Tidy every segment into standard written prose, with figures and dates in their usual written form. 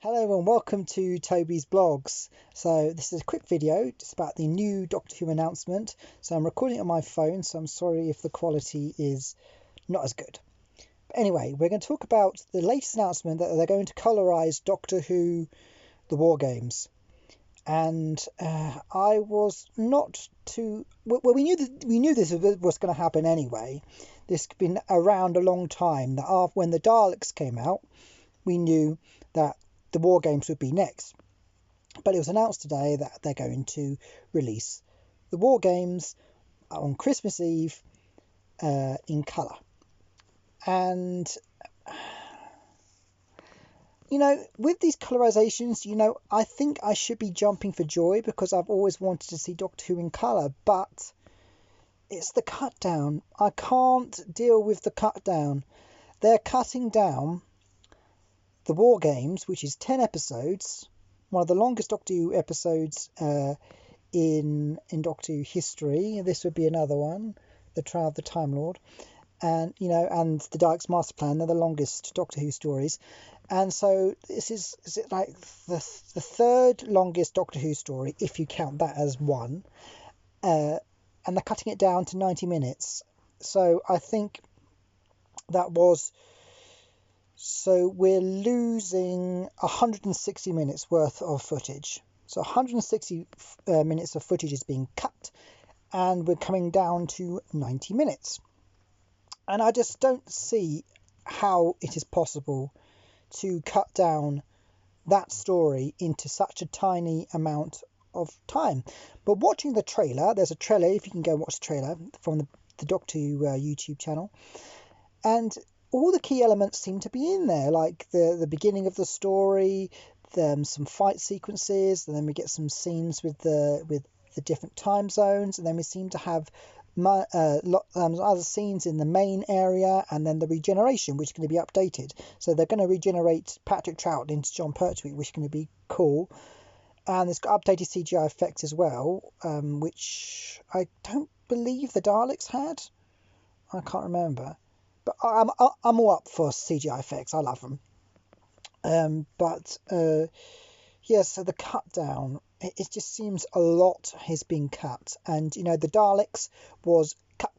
Hello and welcome to Tobysblogs. So this is a quick video just about the new Doctor Who announcement. So I'm recording it on my phone, so I'm sorry if the quality is not as good. But anyway, we're going to talk about the latest announcement that they're going to colorise Doctor Who, the War Games. And I was not too well. We knew this was going to happen anyway. This has been around a long time. That when the Daleks came out, we knew that the War Games would be next. But it was announced today that they're going to release the War Games on Christmas Eve in colour. And, with these colourizations, I think I should be jumping for joy because I've always wanted to see Doctor Who in colour, but it's the cut down. I can't deal with the cut down. They're cutting down the War Games, which is 10 episodes, one of the longest Doctor Who episodes in Doctor Who history. This would be another one, The Trial of the Time Lord, and and the Daleks' Master Plan. They're the longest Doctor Who stories, and so this is it like the third longest Doctor Who story if you count that as one, and they're cutting it down to 90 minutes. So I think that was. So we're losing 160 minutes worth of footage. So 160 minutes of footage is being cut, and we're coming down to 90 minutes. And I just don't see how it is possible to cut down that story into such a tiny amount of time. But watching the trailer, there's a trailer, if you can go and watch the trailer from the Doctor Who YouTube channel, and all the key elements seem to be in there, like the beginning of the story, some fight sequences, and then we get some scenes with the different time zones, and then we seem to have other scenes in the main area, and then the regeneration, which is going to be updated. So they're going to regenerate Patrick Troughton into John Pertwee, which is going to be cool. And it's got updated CGI effects as well, which I don't believe the Daleks had. I can't remember. But I'm all up for CGI effects. I love them. So the cut down, it just seems a lot has been cut. And, the Daleks was cut.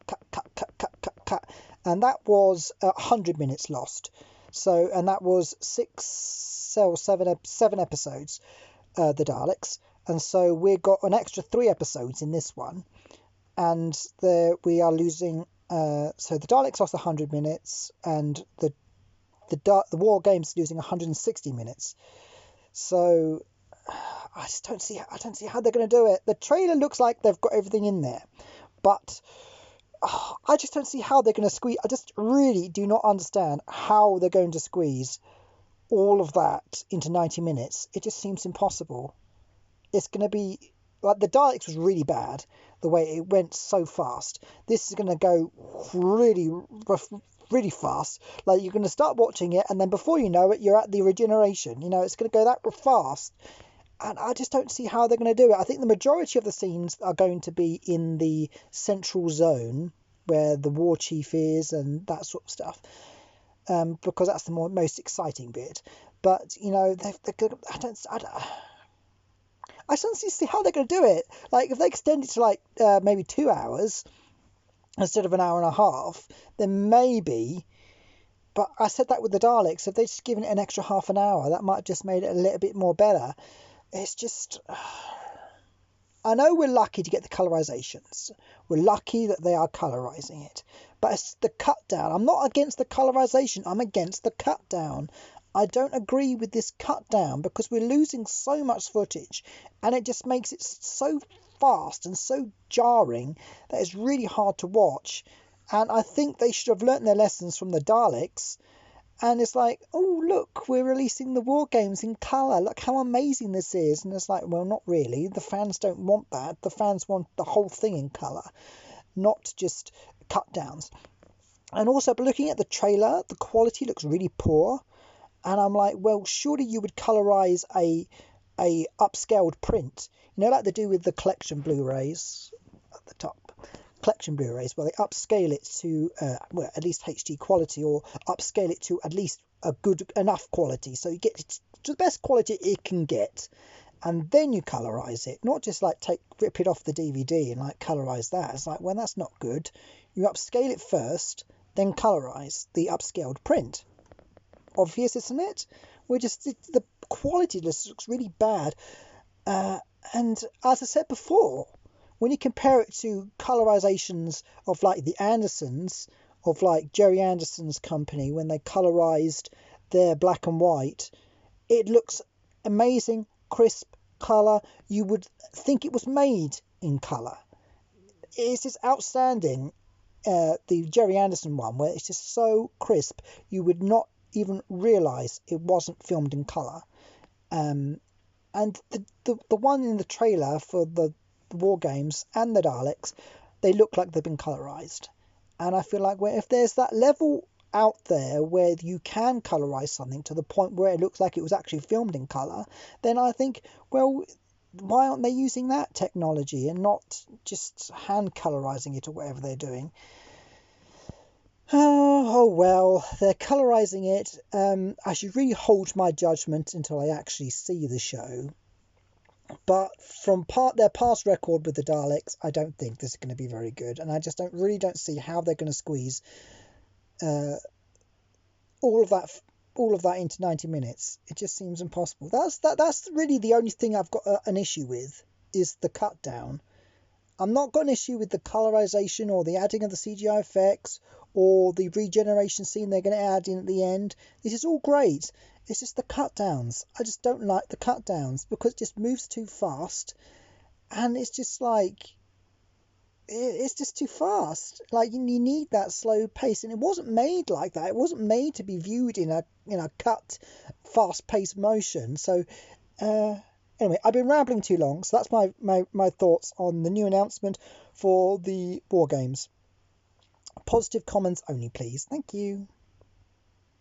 And that was 100 minutes lost. So, and that was seven episodes, the Daleks. And so we got an extra 3 episodes in this one. And we are losing... so the Daleks lost 100 minutes, and the War Games losing 160 minutes. So I don't see how they're going to do it. The trailer looks like they've got everything in there, but I just don't see how they're going to squeeze. I just really do not understand how they're going to squeeze all of that into 90 minutes. It just seems impossible. It's going to be like the Daleks was really bad, the way it went so fast. This is going to go really fast. Like, you're going to start watching it, and then before you know it, you're at the regeneration. It's going to go that fast. And I just don't see how they're going to do it. I think the majority of the scenes are going to be in the central zone where the war chief is and that sort of stuff, because that's the most exciting bit. But, I just don't see how they're going to do it. Like, if they extend it to maybe 2 hours instead of an hour and a half, then maybe. But I said that with the Daleks. If they'd just given it an extra half an hour, that might have just made it a little bit more better. It's just... I know we're lucky to get the colorizations. We're lucky that they are colorizing it. But it's the cut down. I'm not against the colorization. I'm against the cut down. I don't agree with this cut down because we're losing so much footage, and it just makes it so fast and so jarring that it's really hard to watch. And I think they should have learnt their lessons from the Daleks. And it's like, oh, look, we're releasing the War Games in colour. Look how amazing this is. And it's like, well, not really. The fans don't want that. The fans want the whole thing in colour, not just cut downs. And also, looking at the trailer, the quality looks really poor. And I'm like, well, surely you would colorize a upscaled print, like they do with the collection Blu-rays at the top. Collection Blu-rays, where they upscale it to at least HD quality, or upscale it to at least a good enough quality, so you get it to the best quality it can get, and then you colorize it, not just like rip it off the DVD and like colorize that. It's like, well, that's not good. You upscale it first, then colorize the upscaled print. Obvious, isn't it? The quality just looks really bad. And as I said before, when you compare it to colorizations of like the Andersons, of like Jerry Anderson's company, when they colorized their black and white, it looks amazing, crisp color. You would think it was made in color. It's just outstanding. The Jerry Anderson one, where it's just so crisp, you would not even realize it wasn't filmed in color. And the one in the trailer for the War Games and the Daleks, they look like they've been colorized. And I feel like if there's that level out there where you can colorize something to the point where it looks like it was actually filmed in color, then I think, well, why aren't they using that technology and not just hand colorizing it or whatever they're doing? Oh well, they're colorizing it. I should really hold my judgment until I actually see the show. But from their past record with the Daleks, I don't think this is going to be very good, and I just don't see how they're going to squeeze all of that into 90 minutes. It just seems impossible. That's really the only thing I've got an issue with, is the cut down. I'm not got an issue with the colorization or the adding of the CGI effects or the regeneration scene they're going to add in at the end. This is all great. It's just the cut downs. I just don't like the cut downs because it just moves too fast, and it's just like it's just too fast. Like, you need that slow pace, and it wasn't made like that. It wasn't made to be viewed in a cut, fast paced motion. So anyway, I've been rambling too long, so that's my thoughts on the new announcement for the War Games. Positive comments only, please. Thank you.